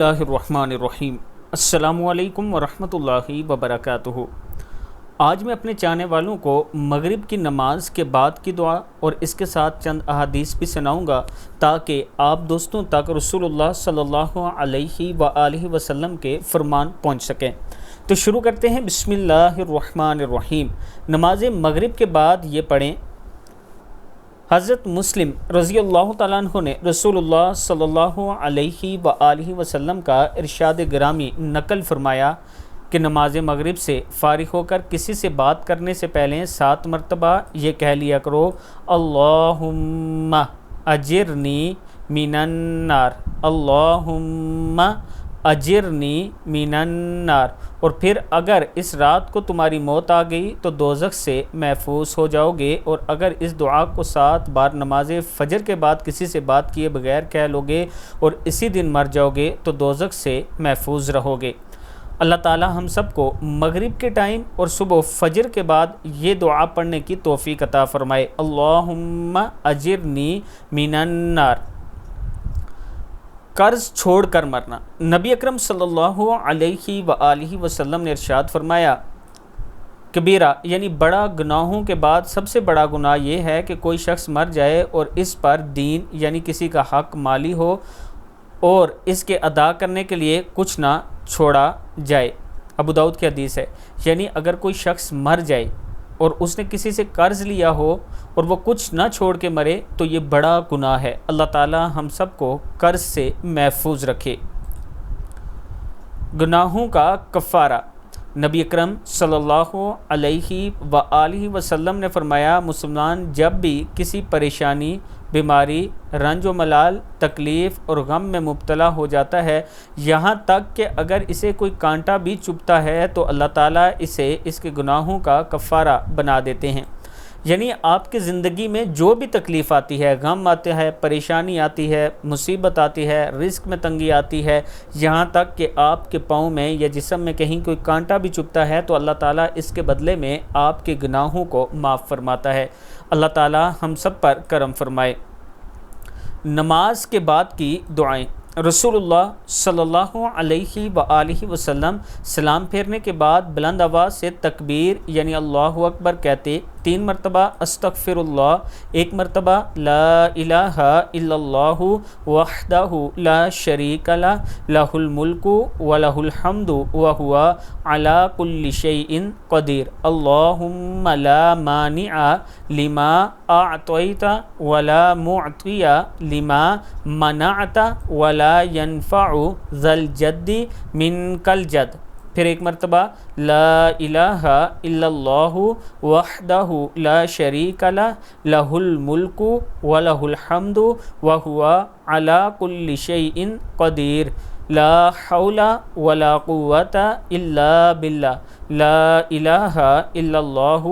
اللہ الرحمن الرحیم۔ السلام علیکم ورحمۃ اللہ وبرکاتہ۔ آج میں اپنے چاہنے والوں کو مغرب کی نماز کے بعد کی دعا اور اس کے ساتھ چند احادیث بھی سناؤں گا تاکہ آپ دوستوں تک رسول اللہ صلی اللہ علیہ وآلہ وسلم کے فرمان پہنچ سکیں۔ تو شروع کرتے ہیں۔ بسم اللہ الرحمن الرحیم۔ نماز مغرب کے بعد یہ پڑھیں۔ حضرت مسلم رضی اللہ تعالیٰ عنہ نے رسول اللہ صلی اللہ علیہ وآلہ وسلم کا ارشاد گرامی نقل فرمایا کہ نماز مغرب سے فارغ ہو کر کسی سے بات کرنے سے پہلے 7 مرتبہ یہ کہہ لیا کرو، اللہم اجرنی من النار، اللہم اجرنی من النار۔ اور پھر اگر اس رات کو تمہاری موت آ گئی تو دوزخ سے محفوظ ہو جاؤ گے، اور اگر اس دعا کو 7 بار نماز فجر کے بعد کسی سے بات کیے بغیر کہہ لو گے اور اسی دن مر جاؤ گے تو دوزخ سے محفوظ رہو گے۔ اللہ تعالی ہم سب کو مغرب کے ٹائم اور صبح فجر کے بعد یہ دعا پڑھنے کی توفیق عطا فرمائے۔ اللہم اجرنی من النار۔ قرض چھوڑ کر مرنا۔ نبی اکرم صلی اللہ علیہ وآلہ وسلم نے ارشاد فرمایا، کبیرہ یعنی بڑا گناہوں کے بعد سب سے بڑا گناہ یہ ہے کہ کوئی شخص مر جائے اور اس پر دین یعنی کسی کا حق مالی ہو اور اس کے ادا کرنے کے لیے کچھ نہ چھوڑا جائے۔ ابو داؤد کی حدیث ہے، یعنی اگر کوئی شخص مر جائے اور اس نے کسی سے قرض لیا ہو اور وہ کچھ نہ چھوڑ کے مرے تو یہ بڑا گناہ ہے۔ اللہ تعالی ہم سب کو قرض سے محفوظ رکھے۔ گناہوں کا کفارہ۔ نبی اکرم صلی اللہ علیہ وآلہ وسلم نے فرمایا، مسلمان جب بھی کسی پریشانی، بیماری، رنج و ملال، تکلیف اور غم میں مبتلا ہو جاتا ہے، یہاں تک کہ اگر اسے کوئی کانٹا بھی چبھتا ہے تو اللہ تعالیٰ اسے اس کے گناہوں کا کفارہ بنا دیتے ہیں۔ یعنی آپ کی زندگی میں جو بھی تکلیف آتی ہے، غم آتا ہے، پریشانی آتی ہے، مصیبت آتی ہے، رزق میں تنگی آتی ہے، یہاں تک کہ آپ کے پاؤں میں یا جسم میں کہیں کوئی کانٹا بھی چبھتا ہے تو اللہ تعالیٰ اس کے بدلے میں آپ کے گناہوں کو معاف فرماتا ہے۔ اللہ تعالیٰ ہم سب پر کرم فرمائے۔ نماز کے بعد کی دعائیں۔ رسول اللہ صلی اللہ علیہ وآلہ وسلم سلام پھیرنے کے بعد بلند آواز سے تکبیر یعنی اللہ اکبر کہتے، 3 مرتبہ استغفر اللہ، 1 مرتبہ لا الہ الا اللہ وحدہ لا شریک لہ لہ الملک ولہ الحمد وہو علی کل شیء قدیر، اللہم لا مانع لما اعطیت ولا معطی لما منعت ولا ينفع ذا الجد منک الجد۔ پھر 1 مرتبہ لا الہ الا اللہ وحدہ لا شریک لہ لہ الملک ولہ الحمد وہو علی کل شیء قدیر، لا حول ولا قوة الا باللہ، لا الہ الا اللہ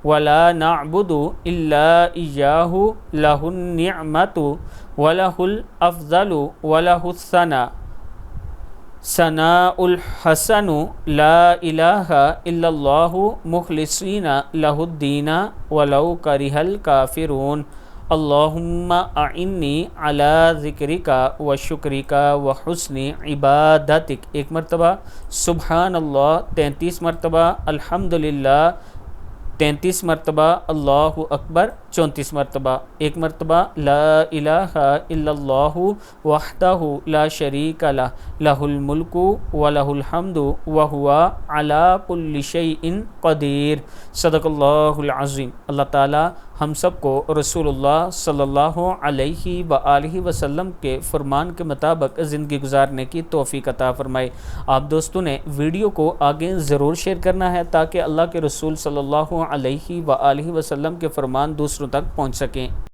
ولا نعبد الا ایاہ، لہ النعمت وَلَهُ الْأَفْضَلُ وَلَهُ الثَّنَاءُ ثناء الحسن، لا الہ الا اللہ مخلصین لہ الدین ولو کرہ الکافرون، اللہم اعنی علی ذکرک وشکرک وحسن عبادتک۔ 1 مرتبہ سبحان اللہ، 33 مرتبہ الحمدللہ، 33 مرتبہ اللہ اکبر، 34 مرتبہ، 1 مرتبہ لا الہ الا اللہ وحدہ لا شریک لہ لہ الملک ولہ الحمد وہو علی کل شیء قدیر۔ صدق اللہ العظیم۔ اللہ تعالی ہم سب کو رسول اللہ صلی اللہ علیہ وآلہ وسلم کے فرمان کے مطابق زندگی گزارنے کی توفیق عطا فرمائے۔ آپ دوستوں نے ویڈیو کو آگے ضرور شیئر کرنا ہے تاکہ اللہ کے رسول صلی اللہ علیہ وآلہ وسلم کے فرمان دوسروں تک پہنچ سکیں۔